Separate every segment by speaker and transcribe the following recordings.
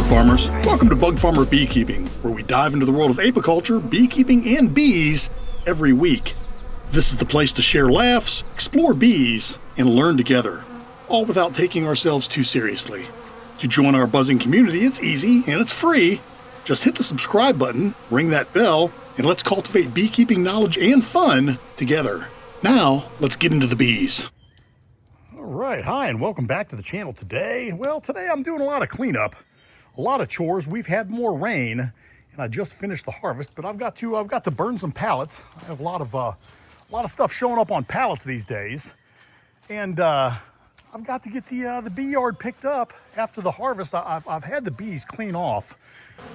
Speaker 1: farmers. Welcome to Bug Farmer Beekeeping, where we dive into the world of apiculture, beekeeping, and bees every week. This is the place to share laughs, explore bees, and learn together, all without taking ourselves too seriously. To join our buzzing community, it's easy and it's free. Just hit the subscribe button, ring that bell, and let's cultivate beekeeping knowledge and fun together. Now, let's get into the bees. All right, hi, and welcome back to the channel today. Well, today I'm doing a lot of cleanup, a lot of chores. We've had more rain, and I just finished the harvest, but I've got to burn some pallets. I have a lot of stuff showing up on pallets these days, and I've got to get the bee yard picked up after the harvest. I've had the bees clean off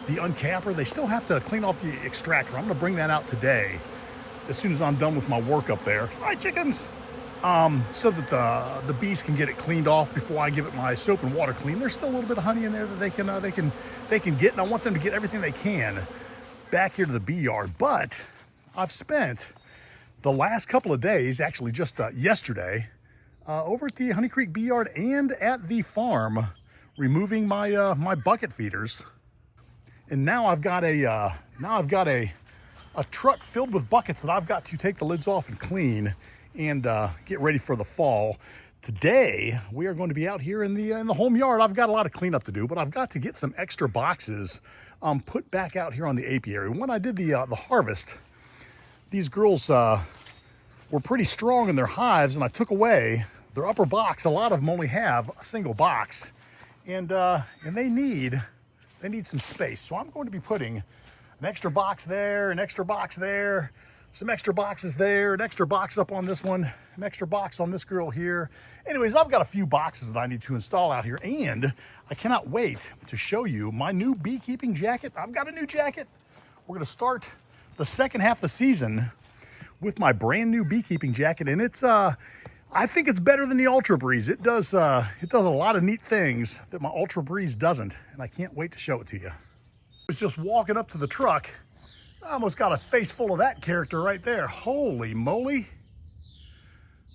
Speaker 1: the uncapper. They still have to clean off the extractor. I'm going to bring that out today as soon as I'm done with my work up there. Hi, chickens. So that the bees can get it cleaned off before I give it my soap and water clean. There's still a little bit of honey in there that they can get, and I want them to get everything they can back here to the bee yard. But I've spent the last couple of days, actually just yesterday, over at the Honey Creek Bee Yard and at the farm, removing my my bucket feeders. And now I've got a truck filled with buckets that I've got to take the lids off and clean and get ready for the fall. Today we are going to be out here in the home yard. I've got a lot of cleanup to do, but I've got to get some extra boxes put back out here on the apiary. When I did the harvest, these girls were pretty strong in their hives, and I took away their upper box. A lot of them only have a single box, and they need some space. So I'm going to be putting an extra box there, an extra box there, some extra boxes there, an extra box up on this one, an extra box on this girl here. Anyways, I've got a few boxes that I need to install out here, and I cannot wait to show you my new beekeeping jacket. I've got a new jacket. We're going to start the second half of the season with my brand new beekeeping jacket, and it's I think it's better than the Ultra Breeze. It does a lot of neat things that my Ultra Breeze doesn't, and I can't wait to show it to you. I was just walking up to the truck. I almost got a face full of that character right there. Holy moly.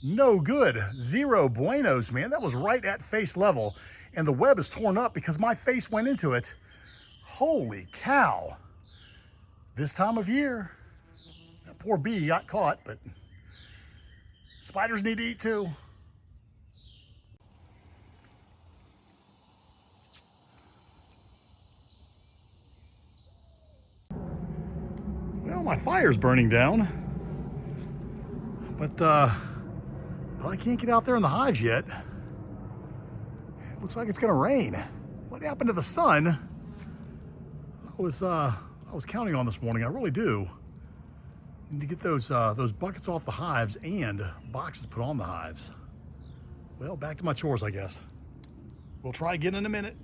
Speaker 1: No good. Zero buenos, man. That was right at face level, and the web is torn up because my face went into it. Holy cow. This time of year, that poor bee got caught, but spiders need to eat too. Well, my fire's burning down, but I can't get out there in the hives yet. It looks like it's gonna rain. What happened to the sun? I was counting on this morning. I really do. Need to get those buckets off the hives and boxes put on the hives. Well, back to my chores, I guess. We'll try again in a minute.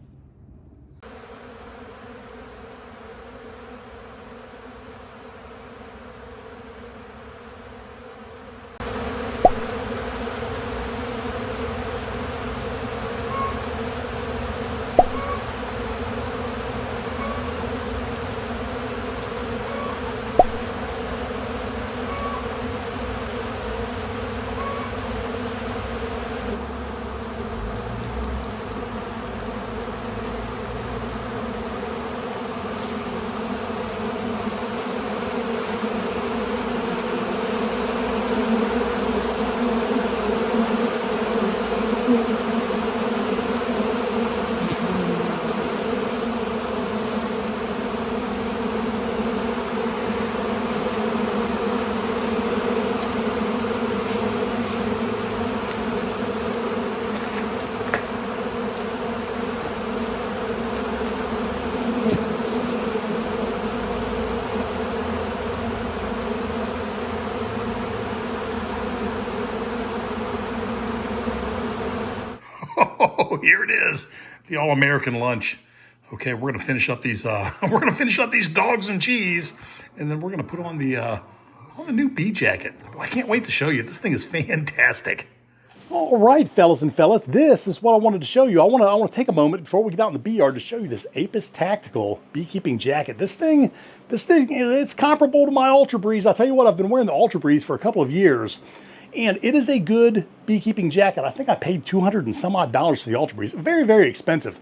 Speaker 1: Oh, here it is, the all-American lunch. Okay, we're gonna finish up these dogs and cheese, and then we're gonna put on the new bee jacket. Well, I can't wait to show you. This thing is fantastic. All right, fellas and fellas, this is what I wanted to show you. I want to take a moment before we get out in the bee yard to show you this Apis Tactical beekeeping jacket. This thing, it's comparable to my Ultra Breeze. I'll tell you what, I've been wearing the Ultra Breeze for a couple of years, and it is a good beekeeping jacket. I think I paid $200 and some odd for the Ultra Breeze. Very, very expensive.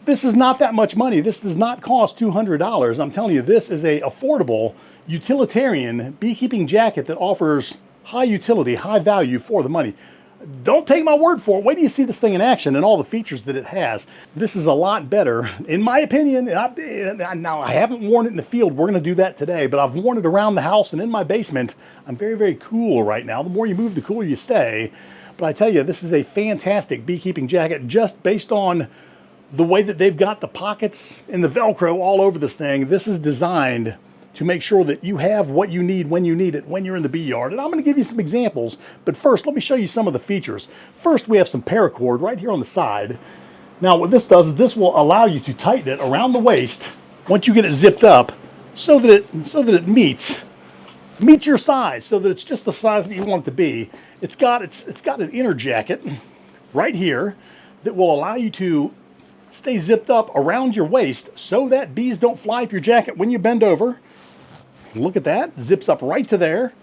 Speaker 1: This is not that much money. This does not cost $200. I'm telling you, this is a affordable, utilitarian beekeeping jacket that offers high utility, high value for the money. Don't take my word for it. Wait till you see this thing in action and all the features that it has. This is a lot better, in my opinion. Now, I haven't worn it in the field. We're going to do that today, but I've worn it around the house and in my basement. I'm very, very cool right now. The more you move, the cooler you stay. But I tell you, this is a fantastic beekeeping jacket just based on the way that they've got the pockets and the Velcro all over this thing. This is designed to make sure that you have what you need when you're in the bee yard. And I'm going to give you some examples, but first let me show you some of the features. First, we have some paracord right here on the side. Now what this does is this will allow you to tighten it around the waist once you get it zipped up so that it meets your size, so that it's just the size that you want it to be. It's got an inner jacket right here that will allow you to stay zipped up around your waist so that bees don't fly up your jacket when you bend over. Look at that, zips up right to there.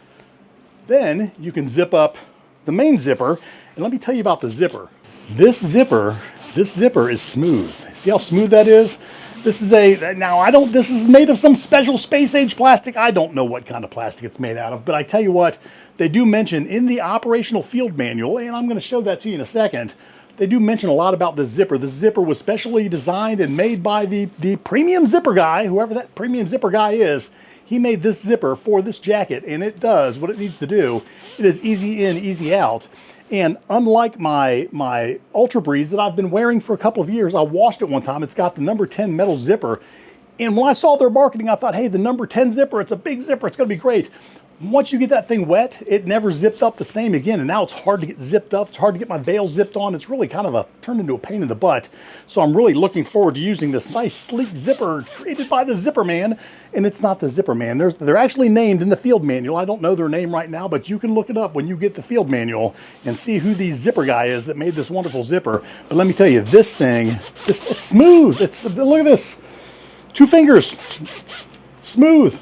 Speaker 1: Then you can zip up the main zipper, and let me tell you about the zipper. This zipper is smooth. See how smooth that is? This is this is made of some special space age plastic. I don't know what kind of plastic it's made out of, but I tell you what, they do mention in the operational field manual, and I'm going to show that to you in a second, they do mention a lot about this zipper. This zipper was specially designed and made by the premium zipper guy, whoever that premium zipper guy is. He made this zipper for this jacket, and it does what it needs to do. It is easy in, easy out. And unlike my Ultra Breeze that I've been wearing for a couple of years, I washed it one time. It's got the number 10 metal zipper. And when I saw their marketing, I thought, hey, the number 10 zipper, it's a big zipper. It's going to be great. Once you get that thing wet, it never zipped up the same again. And now it's hard to get zipped up. It's hard to get my veil zipped on. It's really kind of turned into a pain in the butt. So I'm really looking forward to using this nice sleek zipper created by the Zipper Man. And it's not the Zipper Man. They're actually named in the field manual. I don't know their name right now, but you can look it up when you get the field manual and see who the zipper guy is that made this wonderful zipper. But let me tell you, this thing, it's smooth. Look at this. 2 fingers. Smooth.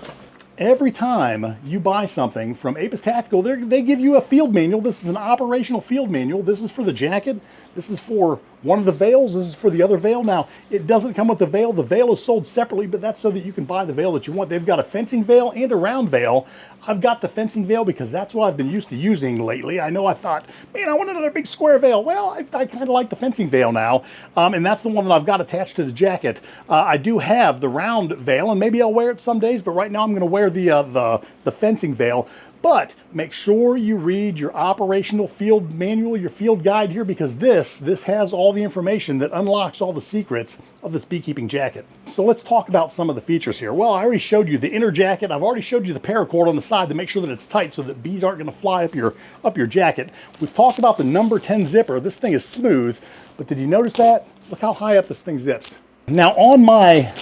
Speaker 1: Every time you buy something from Apis Tactical, they give you a field manual. This is an operational field manual. This is for the jacket. This is for one of the veils. This is for the other veil. Now, it doesn't come with the veil. The veil is sold separately, but that's so that you can buy the veil that you want. They've got a fencing veil and a round veil. I've got the fencing veil because that's what I've been used to using lately. I know I thought, man, I want another big square veil. Well, I kind of like the fencing veil now, and that's the one that I've got attached to the jacket. I do have the round veil, and maybe I'll wear it some days, but right now I'm going to wear the fencing veil. But make sure you read your operational field manual, your field guide here, because this has all the information that unlocks all the secrets of this beekeeping jacket. So let's talk about some of the features here. Well, I already showed you the inner jacket. I've already showed you the paracord on the side to make sure that it's tight so that bees aren't going to fly up your jacket. We've talked about the number 10 zipper. This thing is smooth, but did you notice that? Look how high up this thing zips. Now on my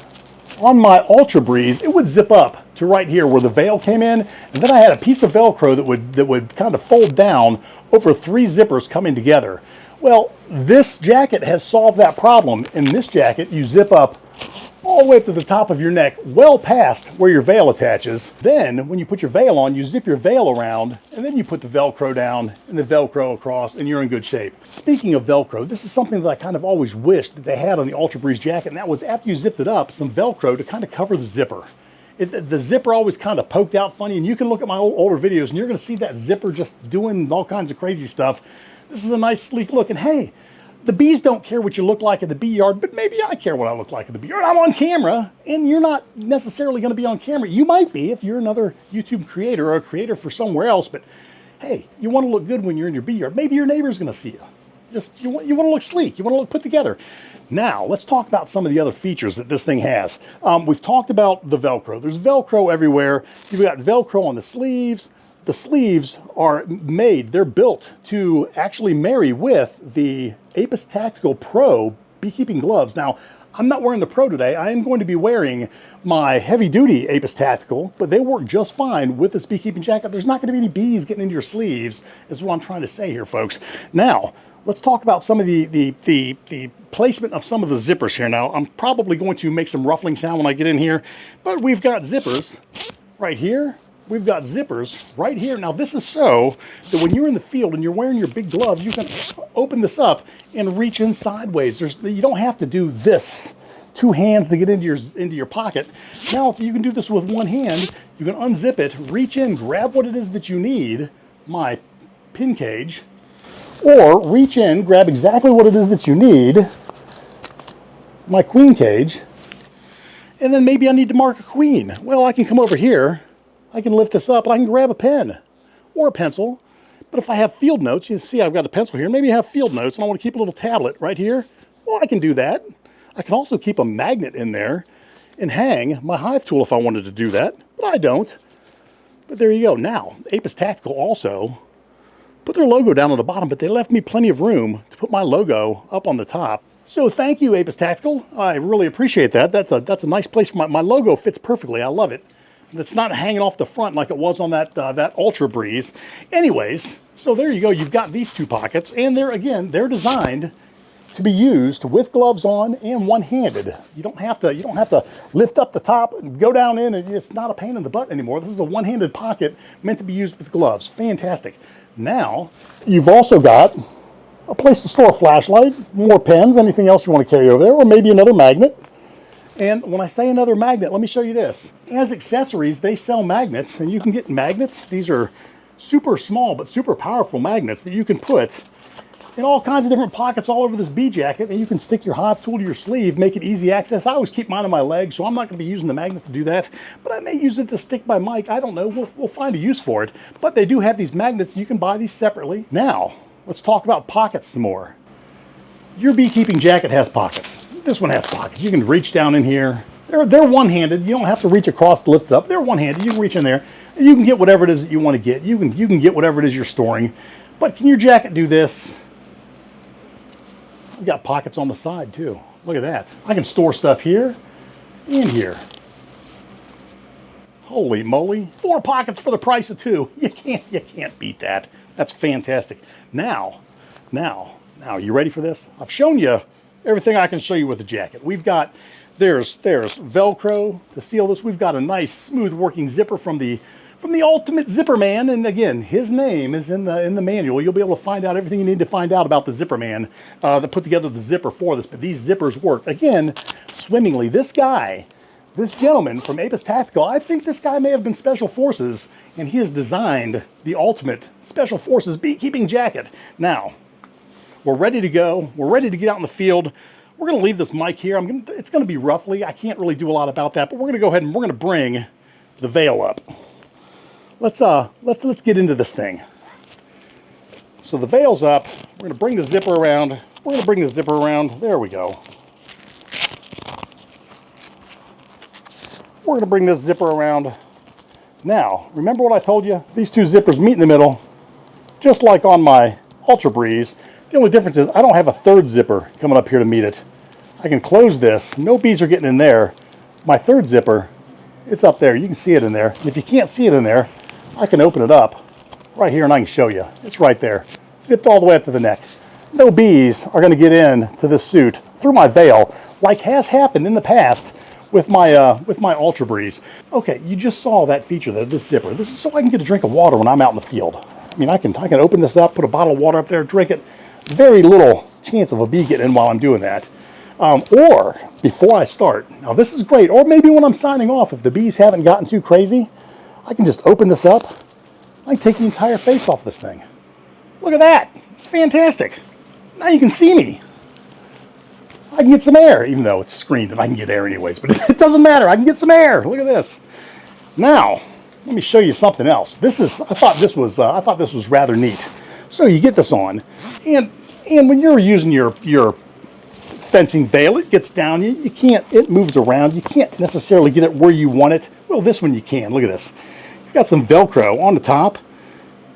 Speaker 1: Ultra Breeze, it would zip up to right here where the veil came in, and then I had a piece of Velcro that would kind of fold down over 3 zippers coming together. Well, this jacket has solved that problem. In this jacket, you zip up all the way up to the top of your neck, well past where your veil attaches. Then, when you put your veil on, you zip your veil around, and then you put the Velcro down and the Velcro across, and you're in good shape. Speaking of Velcro, this is something that I kind of always wished that they had on the Ultra Breeze jacket, and that was after you zipped it up, some Velcro to kind of cover the zipper. The zipper always kind of poked out funny, and you can look at my older videos, and you're going to see that zipper just doing all kinds of crazy stuff. This is a nice, sleek look, and hey, the bees don't care what you look like in the bee yard, but maybe I care what I look like in the bee yard. I'm on camera, and you're not necessarily going to be on camera. You might be if you're another YouTube creator or a creator for somewhere else, but hey, you want to look good when you're in your bee yard. Maybe your neighbor's going to see you. You want to look sleek. You want to look put together. Now, let's talk about some of the other features that this thing has. We've talked about the Velcro. There's Velcro everywhere. You've got Velcro on the sleeves. The sleeves are made, they're built to actually marry with the Apis Tactical Pro beekeeping gloves. Now, I'm not wearing the Pro today. I am going to be wearing my heavy-duty Apis Tactical, but they work just fine with this beekeeping jacket. There's not going to be any bees getting into your sleeves, is what I'm trying to say here, folks. Now, let's talk about some of the placement of some of the zippers here. Now, I'm probably going to make some ruffling sound when I get in here, but we've got zippers right here, we've got zippers right here. Now this is so that when you're in the field and you're wearing your big gloves, you can open this up and reach in sideways. You don't have to do this. Two hands to get into your pocket. Now you can do this with one hand. You can unzip it, reach in, grab what it is that you need, my pin cage, or reach in, grab exactly what it is that you need, my queen cage, and then maybe I need to mark a queen. Well, I can come over here, I can lift this up, and I can grab a pen or a pencil. But if I have field notes, you can see I've got a pencil here, maybe I have field notes, and I want to keep a little tablet right here. Well, I can do that. I can also keep a magnet in there and hang my hive tool if I wanted to do that, but I don't. But there you go. Now, Apis Tactical also put their logo down on the bottom, but they left me plenty of room to put my logo up on the top. So thank you, Apis Tactical. I really appreciate that. That's a nice place for my logo. Fits perfectly. I love it. It's not hanging off the front like it was on that Ultra Breeze. Anyways, so there you go. You've got these two pockets, and they're designed to be used with gloves on and one-handed. You don't have to lift up the top and go down in, and it's not a pain in the butt anymore. This is a one-handed pocket meant to be used with gloves. Fantastic. Now, you've also got a place to store a flashlight, more pens, anything else you want to carry over there, or maybe another magnet. And when I say another magnet, let me show you this. As accessories, they sell magnets, and you can get magnets. These are super small but super powerful magnets that you can put in all kinds of different pockets all over this bee jacket, and you can stick your hive tool to your sleeve, make it easy access. I always keep mine on my leg, so I'm not going to be using the magnet to do that, but I may use it to stick my mic. I don't know. We'll find a use for it. But they do have these magnets. You can buy these separately. Now, let's talk about pockets some more. Your beekeeping jacket has pockets. This one has pockets. You can reach down in here. They're one-handed. You don't have to reach across to lift it up. They're one-handed. You can reach in there, and you can get whatever it is that you want to get. You can get whatever it is you're storing. But can your jacket do this? I've got pockets on the side too. Look at that. I can store stuff here and here. Holy moly. 4 pockets for the price of 2. You can't beat that. That's fantastic. Now, you ready for this? I've shown you everything I can show you with the jacket. We've got, there's Velcro to seal this. We've got a nice smooth working zipper from the ultimate zipper man, and again, his name is in the manual. You'll be able to find out everything you need to find out about the zipper man that put together the zipper for this. But these zippers work again swimmingly. This gentleman from Apis Tactical, I think this guy may have been Special Forces, and he has designed the ultimate Special Forces beekeeping jacket. Now, we're ready to go. We're ready to get out in the field. We're going to leave this mic here. It's going to be roughly. I can't really do a lot about that, but we're going to go ahead and we're going to bring the veil up. Let's get into this thing. So the veil's up. We're going to bring the zipper around. There we go. We're going to bring this zipper around. Now, remember what I told you? These two zippers meet in the middle, just like on my Ultra Breeze. The only difference is I don't have a third zipper coming up here to meet it. I can close this. No bees are getting in there. My third zipper, it's up there. You can see it in there. And if you can't see it in there, I can open it up right here and I can show you. It's right there. Zipped all the way up to the neck. No bees are going to get in to this suit through my veil, like has happened in the past with my Ultra Breeze. Okay, you just saw that feature there, this zipper. This is so I can get a drink of water when I'm out in the field. I mean, I can open this up, put a bottle of water up there, drink it. Very little chance of a bee getting in while I'm doing that. Or before I start. Now this is great. Or maybe when I'm signing off, if the bees haven't gotten too crazy, I can just open this up. I can take the entire face off this thing. Look at that. It's fantastic. Now you can see me. I can get some air, even though it's screened and I can get air anyways, but it doesn't matter. I can get some air. Look at this. Now, let me show you something else. I thought this was rather neat. So you get this on, and when you're using your fencing veil, it gets down. You can't. It moves around. You can't necessarily get it where you want it. Well, this one you can. Look at this. You've got some Velcro on the top.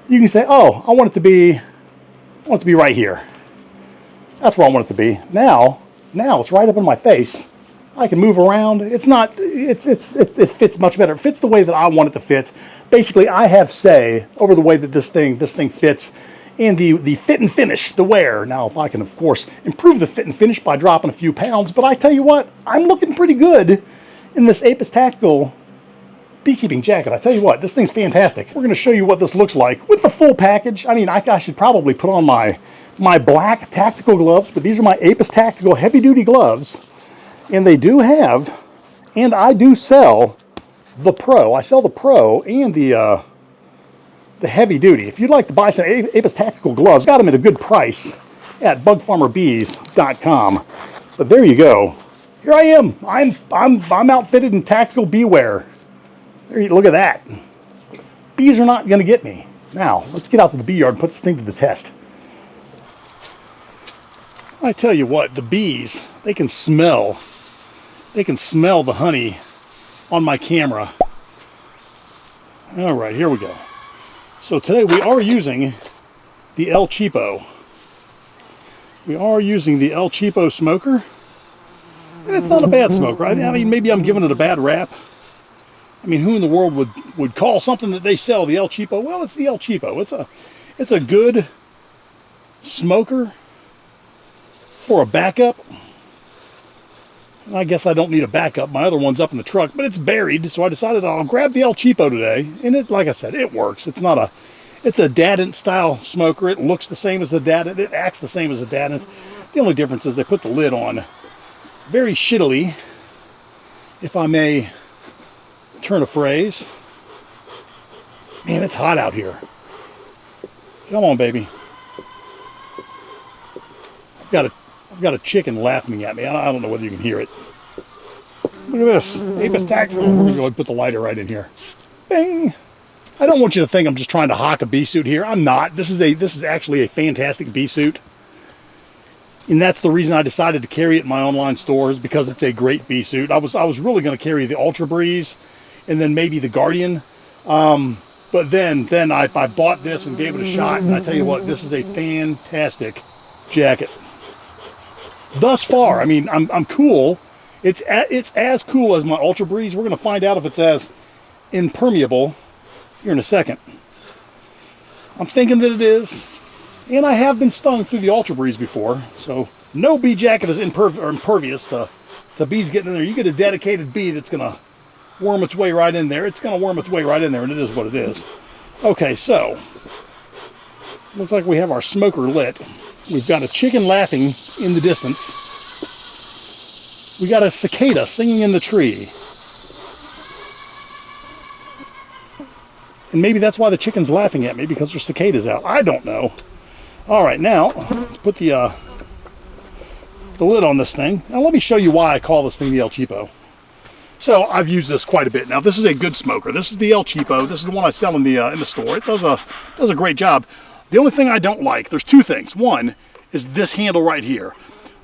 Speaker 1: You can say, "Oh, I want it to be right here." That's where I want it to be. Now it's right up in my face. I can move around. It fits much better. It fits the way that I want it to fit. Basically, I have say over the way that this thing fits. And the fit and finish, the wear. Now, I can, of course, improve the fit and finish by dropping a few pounds, but I tell you what, I'm looking pretty good in this Apis Tactical beekeeping jacket. I tell you what, this thing's fantastic. We're going to show you what this looks like with the full package. I mean, I should probably put on my black tactical gloves, but these are my Apis Tactical heavy-duty gloves, and they do have, and I do sell the Pro. I sell the Pro and the heavy-duty. If you'd like to buy some Apis Tactical gloves, got them at a good price at bugfarmerbees.com. But there you go. Here I am. I'm outfitted in tactical bee wear. There you, look at that. Bees are not going to get me. Now, let's get out to the bee yard and put this thing to the test. I tell you what, the bees, they can smell the honey on my camera. All right, here we go. So today we are using the El Cheapo. We are using the El Cheapo smoker. And it's not a bad smoker. I mean, maybe I'm giving it a bad rap. I mean, who in the world would call something that they sell the El Cheapo? Well, it's the El Cheapo. It's a good smoker for a backup. I guess I don't need a backup. My other one's up in the truck, but it's buried, so I decided I'll grab the El Cheapo today. And it, like I said, it works. It's a Dadant style smoker. It looks the same as the Dadant. It acts the same as the Dadant. The only difference is they put the lid on very shittily, if I may turn a phrase. Man, it's hot out here. Come on, baby. I've got a chicken laughing at me. I don't know whether you can hear it. Look at this. Apis Tactical. We're going to go ahead and put the lighter right in here. Bing! I don't want you to think I'm just trying to hawk a bee suit here. I'm not. This is actually a fantastic bee suit. And that's the reason I decided to carry it in my online stores, because it's a great bee suit. I was really going to carry the Ultra Breeze and then maybe the Guardian. But then I bought this and gave it a shot. And I tell you what, this is a fantastic jacket. Thus far, I mean, I'm cool. It's as cool as my Ultra Breeze. We're going to find out if it's as impermeable here in a second. I'm thinking that it is. And I have been stung through the Ultra Breeze before, so no bee jacket is impervious to bees getting in there. You get a dedicated bee that's going to worm its way right in there. It's going to worm its way right in there, and it is what it is. Okay, so looks like we have our smoker lit. We've got a chicken laughing in the distance. We got a cicada singing in the tree. And maybe that's why the chicken's laughing at me, because there's cicadas out. I don't know. All right, now let's put the lid on this thing. Now let me show you why I call this thing the El Cheapo. So I've used this quite a bit. Now this is a good smoker. This is the El Cheapo. This is the one I sell in the store. It does a great job. The only thing I don't like, there's two things. One is this handle right here.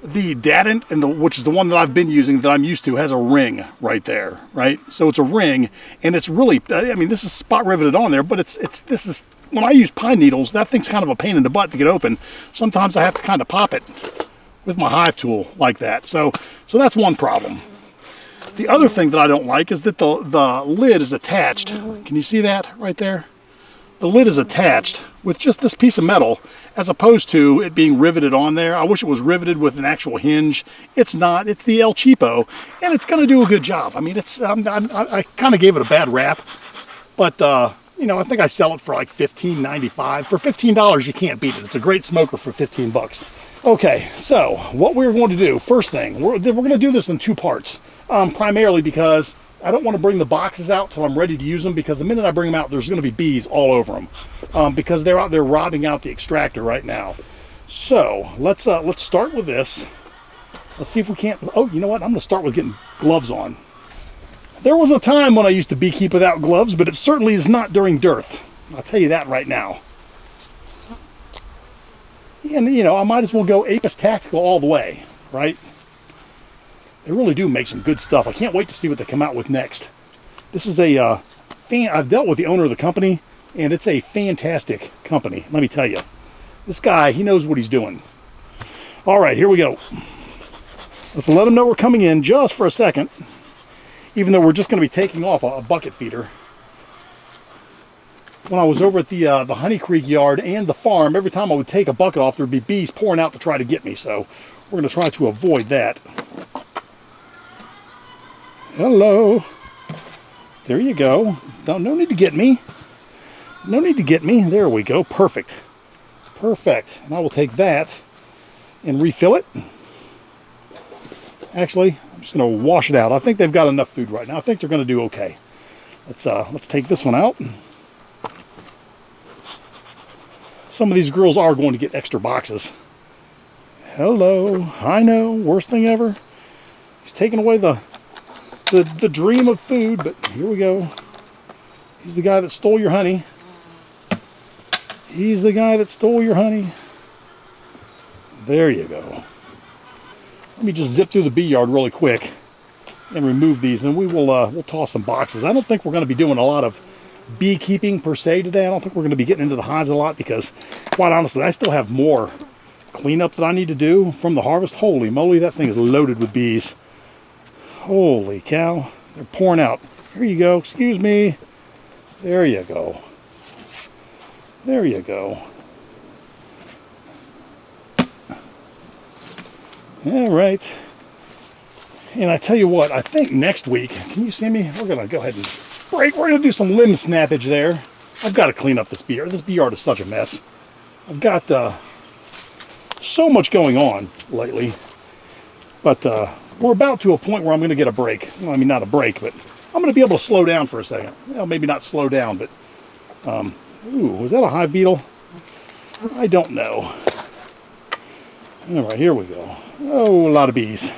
Speaker 1: The Dadant, which is the one that I've been using, that I'm used to, has a ring right there, right? So it's a ring, and it's really, I mean, this is spot riveted on there, but this is, when I use pine needles, that thing's kind of a pain in the butt to get open. Sometimes I have to kind of pop it with my hive tool like that. So that's one problem. The other thing that I don't like is that the lid is attached. Can you see that right there? The lid is attached with just this piece of metal, as opposed to it being riveted on there. I wish it was riveted with an actual hinge. It's not. It's the El Cheapo, and it's going to do a good job. I mean, I kind of gave it a bad rap, but you know, I think I sell it for like $15.95. For $15, you can't beat it. It's a great smoker for 15 bucks. Okay, so what we're going to do, first thing, we're going to do this in two parts, primarily because I don't want to bring the boxes out till I'm ready to use them, because the minute I bring them out, there's going to be bees all over them, because they're out there robbing out the extractor right now. So let's start with this. Let's see if we can't. Oh, you know what? I'm going to start with getting gloves on. There was a time when I used to beekeep without gloves, but it certainly is not during dearth. I'll tell you that right now. And you know, I might as well go Apis Tactical all the way, right? They really do make some good stuff. I can't wait to see what they come out with next. This is a I've dealt with the owner of the company, and it's a fantastic company, let me tell you. This guy, he knows what he's doing. All right, here we go. Let's let them know we're coming in just for a second, even though we're just going to be taking off a bucket feeder. When I was over at the Honey Creek yard and the farm, every time I would take a bucket off, there would be bees pouring out to try to get me. So we're going to try to avoid that. Hello. There you go. No need to get me. No need to get me. There we go. Perfect. Perfect. And I will take that and refill it. Actually, I'm just going to wash it out. I think they've got enough food right now. I think they're going to do okay. Let's take this one out. Some of these girls are going to get extra boxes. Hello. I know. Worst thing ever. He's taking away the dream of food, but here we go. He's the guy that stole your honey. He's the guy that stole your honey. There you go. Let me just zip through the bee yard really quick and remove these, and we'll toss some boxes. I don't think we're going to be doing a lot of beekeeping per se today. I don't think we're going to be getting into the hives a lot because, quite honestly, I still have more cleanup that I need to do from the harvest. Holy moly, that thing is loaded with bees. Holy cow. They're pouring out. Here you go. Excuse me. There you go. There you go. All right. And I tell you what, I think next week, can you see me? We're going to go ahead and break. We're going to do some limb snappage there. I've got to clean up this bee yard. This bee yard is such a mess. I've got so much going on lately. But we're about to a point where I'm going to get a break. Well, I mean, not a break, but I'm going to be able to slow down for a second. Well, maybe not slow down, but... ooh, was that a hive beetle? I don't know. All right, here we go. Oh, a lot of bees.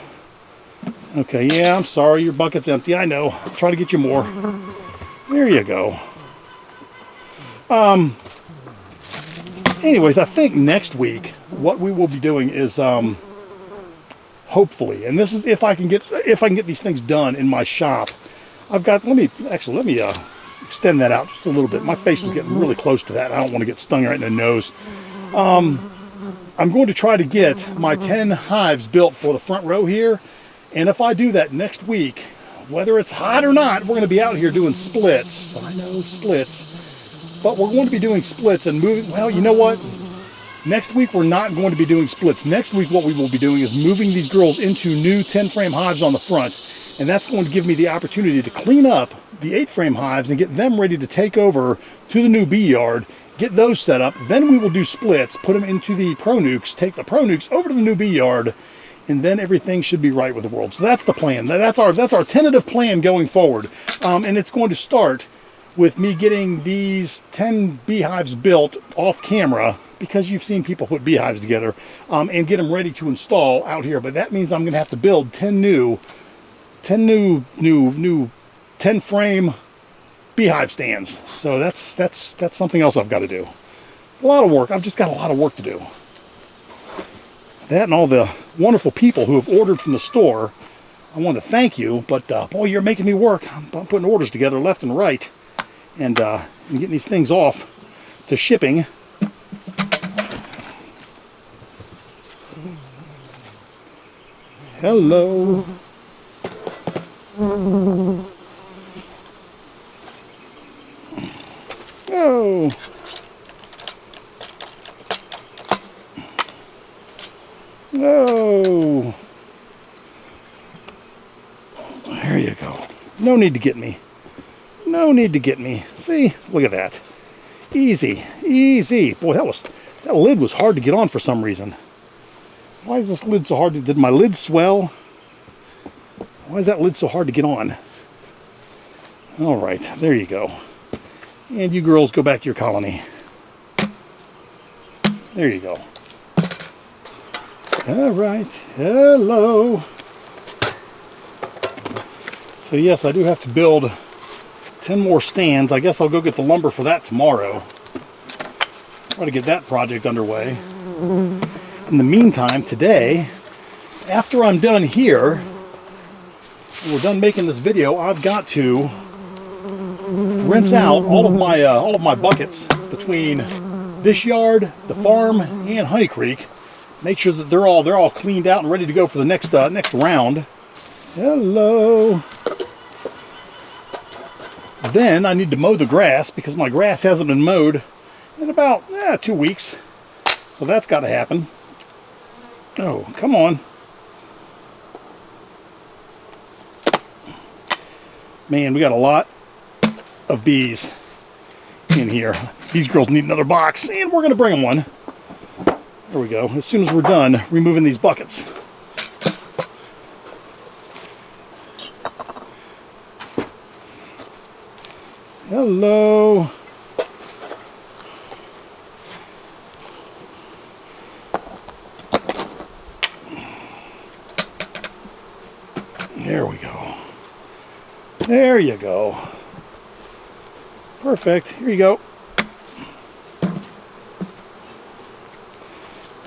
Speaker 1: Okay, yeah, I'm sorry, your bucket's empty. I know. I'll try to get you more. There you go. Anyways, I think next week what we will be doing is hopefully, and this is if I can get these things done in my shop. I've got. Let me extend that out just a little bit. My face was getting really close to that. I don't want to get stung right in the nose. I'm going to try to get my 10 hives built for the front row here. And if I do that next week, whether it's hot or not, we're going to be out here doing splits. I know, splits. But we're going to be doing splits and moving. Well, you know what? Next week, we're not going to be doing splits. Next week, what we will be doing is moving these girls into new 10-frame hives on the front. And that's going to give me the opportunity to clean up the 8-frame hives and get them ready to take over to the new bee yard, get those set up. Then we will do splits, put them into the pro nukes, take the pro nukes over to the new bee yard, and then everything should be right with the world. So that's the plan. That's our tentative plan going forward. And it's going to start with me getting these 10 beehives built off camera, because you've seen people put beehives together, and get them ready to install out here. But that means I'm going to have to build 10 new 10-frame beehive stands. So that's something else I've got to do. A lot of work. I've just got a lot of work to do. That and all the wonderful people who have ordered from the store, I want to thank you. But boy, you're making me work. I'm putting orders together left and right, and getting these things off to shipping. Hello. Oh. Oh. There you go. No need to get me. No need to get me. See? Look at that. Easy. Easy. Boy, that lid was hard to get on for some reason. Why is this lid so hard to... Did my lid swell? Why is that lid so hard to get on? All right. There you go. And you girls go back to your colony. There you go. All right. Hello. So yes, I do have to build 10 more stands. I guess I'll go get the lumber for that tomorrow. Try to get that project underway. In the meantime, today, after I'm done here, and we're done making this video, I've got to rinse out all of my buckets between this yard, the farm, and Honey Creek. Make sure that they're all cleaned out and ready to go for the next round. Hello. Then I need to mow the grass because my grass hasn't been mowed in about 2 weeks. So that's got to happen. Oh, come on. Man, we got a lot of bees in here. These girls need another box, and we're going to bring them one. There we go. As soon as we're done removing these buckets. Hello. There we go. There you go. Perfect. Here you go.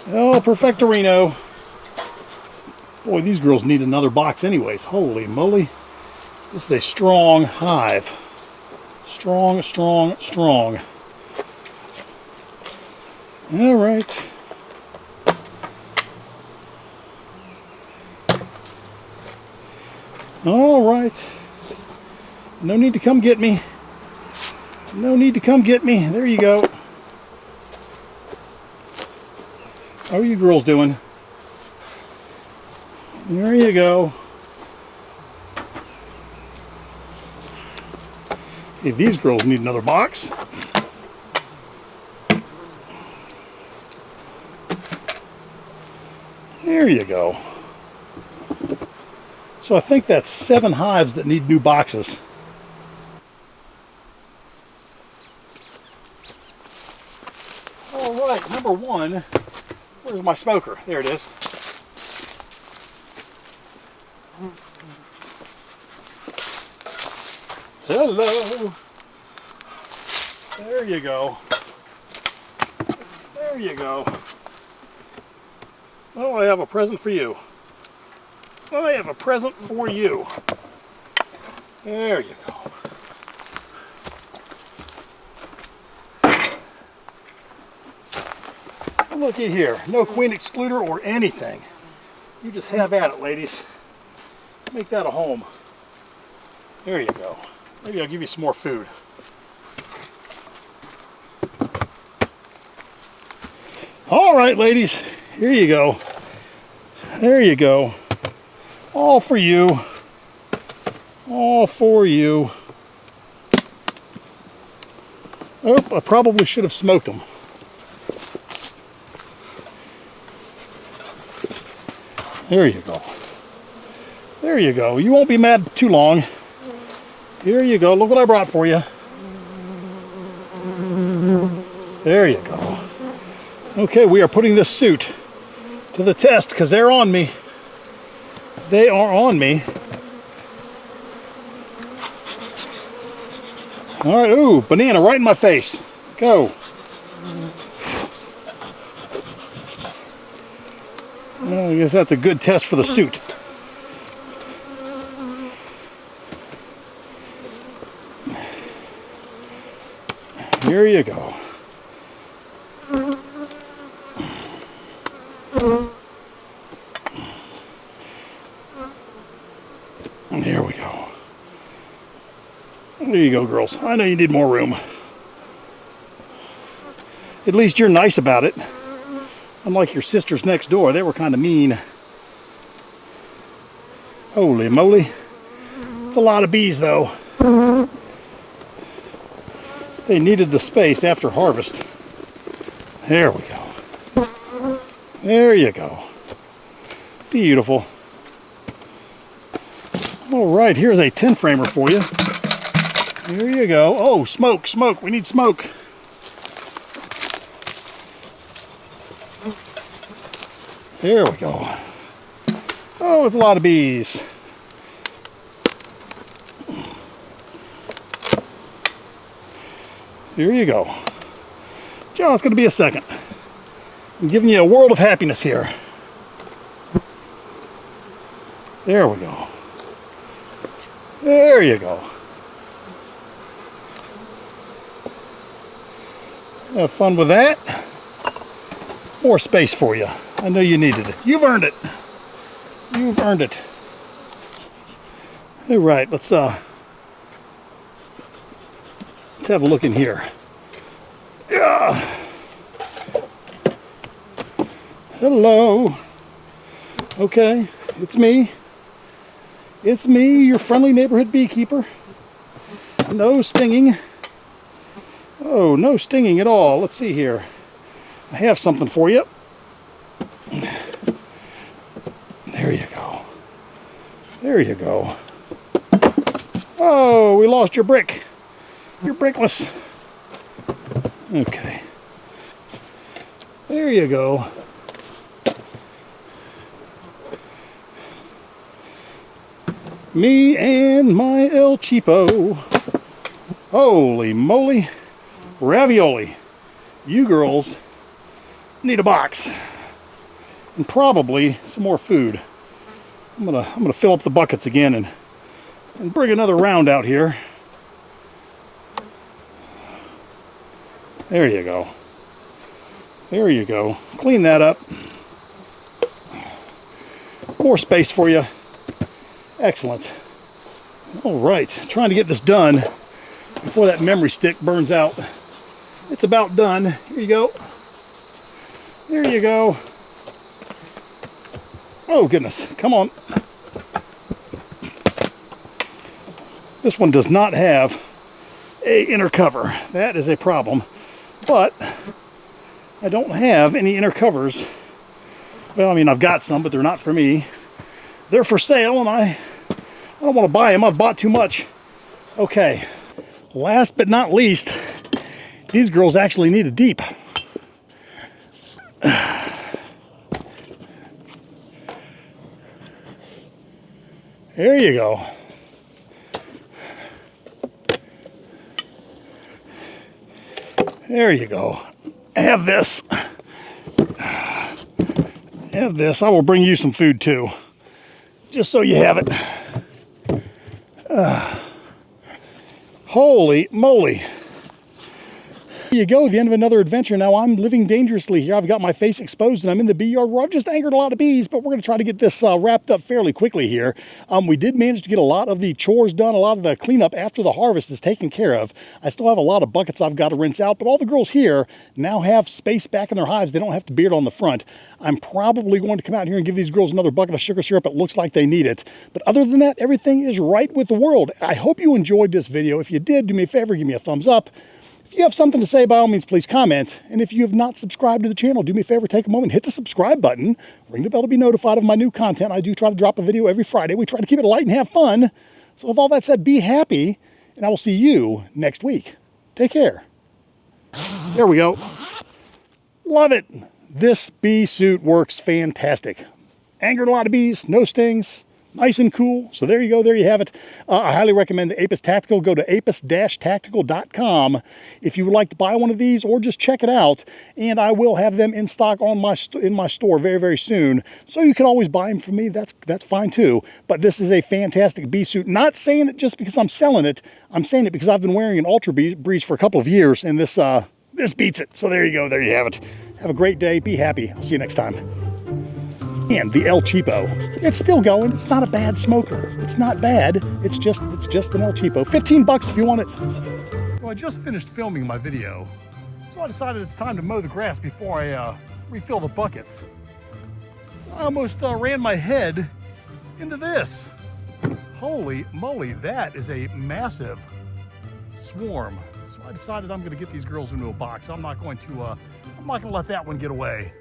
Speaker 1: Oh, perfectorino. Boy, these girls need another box anyways. Holy moly. This is a strong hive. Strong, strong, strong. All right. All right. No need to come get me. No need to come get me. There you go. How are you girls doing? There you go. Hey, these girls need another box. There you go. So I think that's 7 hives that need new boxes. All right, number 1. Where's my smoker? There it is. Hello. There you go. There you go. Oh, I have a present for you. I have a present for you. There you go. Looky here, no queen excluder or anything. You just have at it, ladies. Make that a home. There you go. Maybe I'll give you some more food. All right, ladies, here you go. There you go. All for you. All for you. Oh, I probably should have smoked them. There you go. There you go. You won't be mad too long. Here you go. Look what I brought for you. There you go. Okay, we are putting this suit to the test because they're on me. They are on me. All right. Ooh, banana right in my face. Go. Well, I guess that's a good test for the suit. Here you go. There we go. There you go, girls. I know you need more room. At least you're nice about it. Unlike your sisters next door, they were kind of mean. Holy moly. It's a lot of bees, though. They needed the space after harvest. There we go. There you go. Beautiful. All right, here's a 10 framer for you. Here you go. Oh, smoke, smoke. We need smoke. There we go. Oh, it's a lot of bees. Here you go. Just going to be a second. I'm giving you a world of happiness here. There we go. There you go. Have fun with that. More space for you. I know you needed it. You've earned it. You've earned it. All right, let's have a look in here. Yeah. Hello. Okay, it's me. It's me, your friendly neighborhood beekeeper. No stinging. Oh, no stinging at all. Let's see here. I have something for you. There you go. There you go. Oh, we lost your brick. You're brickless. Okay. There you go. Me and my El Cheapo. Holy moly. Ravioli. You girls need a box. And probably some more food. I'm gonna fill up the buckets again and bring another round out here. There you go. There you go. Clean that up. More space for you. Excellent. All right, trying to get this done before that memory stick burns out. It's about done. Here you go. There you go. Oh goodness, come on. This one does not have a inner cover. That is a problem. But I don't have any inner covers. Well, I mean, I've got some, but they're not for me. They're for sale, and I don't want to buy them. I've bought too much. Okay. Last but not least, these girls actually need a deep. There you go. There you go. Have this. Have this. I will bring you some food too, just so you have it. Holy moly. Here you go, the end of another adventure. Now I'm living dangerously here. I've got my face exposed and I'm in the bee yard where I've just angered a lot of bees, but we're going to try to get this wrapped up fairly quickly here. We did manage to get a lot of the chores done. A lot of the cleanup after the harvest is taken care of. I still have a lot of buckets I've got to rinse out, but all the girls here now have space back in their hives. They don't have to beard on the front. I'm probably going to come out here and give these girls another bucket of sugar syrup. It looks like they need it. But other than that, everything is right with the world. I hope you enjoyed this video. If you did, do me a favor, give me a thumbs up. If you have something to say, by all means, please comment. And if you have not subscribed to the channel, do me a favor, take a moment, hit the subscribe button, ring the bell to be notified of my new content. I do try to drop a video every Friday. We try to keep it light and have fun. So with all that said, be happy, and I will see you next week. Take care. There we go. Love it. This bee suit works fantastic. Angered a lot of bees, no stings. Nice and cool. So there you go. There you have it. I highly recommend the Apis Tactical. Go to apis-tactical.com if you would like to buy one of these or just check it out. And I will have them in stock on in my store very, very soon. So you can always buy them from me. That's fine too. But this is a fantastic bee suit. Not saying it just because I'm selling it. I'm saying it because I've been wearing an Ultra Breeze for a couple of years, and this beats it. So there you go. There you have it. Have a great day. Be happy. I'll see you next time. And the El Cheapo. It's still going. It's not a bad smoker. It's not bad. It's just an El Cheapo. 15 bucks if you want it. Well, I just finished filming my video, so I decided it's time to mow the grass before I refill the buckets. I almost ran my head into this. Holy moly, that is a massive swarm. So I decided I'm going to get these girls into a box. I'm not going to let that one get away.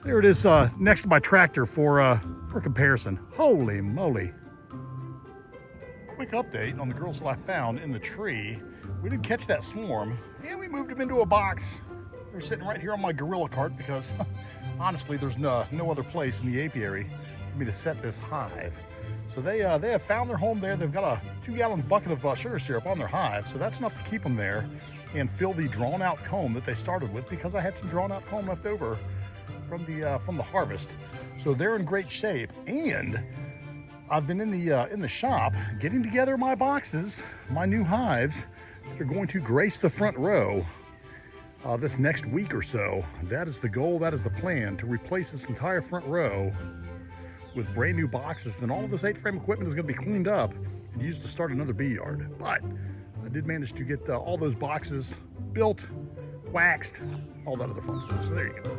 Speaker 1: There it is next to my tractor for comparison. Holy moly. Quick update on the girls that I found in the tree. We did catch that swarm and we moved them into a box. They're sitting right here on my gorilla cart because honestly there's no other place in the apiary for me to set this hive. So they have found their home there. They've got a 2-gallon bucket of sugar syrup on their hive, so that's enough to keep them there and fill the drawn out comb that they started with, because I had some drawn out comb left over from the harvest. So they're in great shape, and I've been in the shop getting together my boxes, my new hives that are going to grace the front row this next week or so. That is the goal, that is the plan, to replace this entire front row with brand new boxes. Then all of this 8-frame equipment is going to be cleaned up and used to start another bee yard. But I did manage to get all those boxes built, waxed, all that other fun stuff. So there you go.